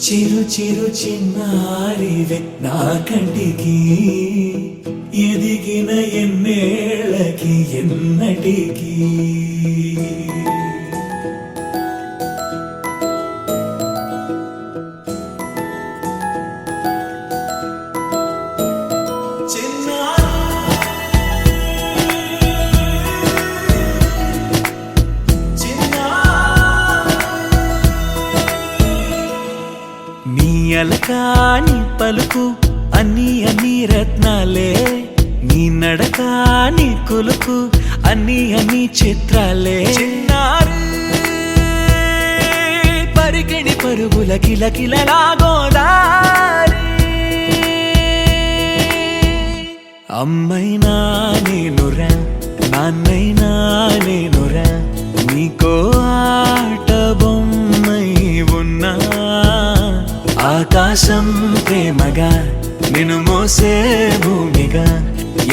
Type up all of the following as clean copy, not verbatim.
చిరు చిరు చిన్నారివే నా కంటికి ఎదిగిన ఎన్నేళ్ళకి ఎన్నటికి అలకాని పలుకు అన్ని అన్ని రత్నాలే నీ నడక నీ కులుకు అన్ని అన్ని చిత్రాలే పరికిణి పరుగుల కిలకిలలా గోదారి అమ్మైనా నేనురా నాన్నైనా నేనురా నీకో ఆట బొమ్మై ఉన్నా ఆకాశం ప్రేమగా నిన్ను మోసే భూమిగా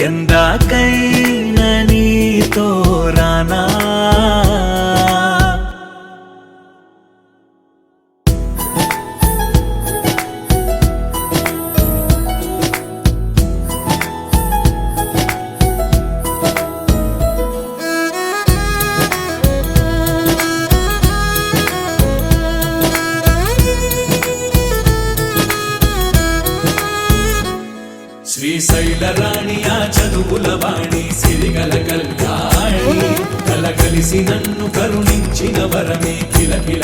ఎందాకైనా నీతో రానా శ్రీశైల రాణి ఆ చదువుల వాణి సిరిగల కళ్యాణి కలగలిసి నన్ను కరుణించిన వరమే కిలకిల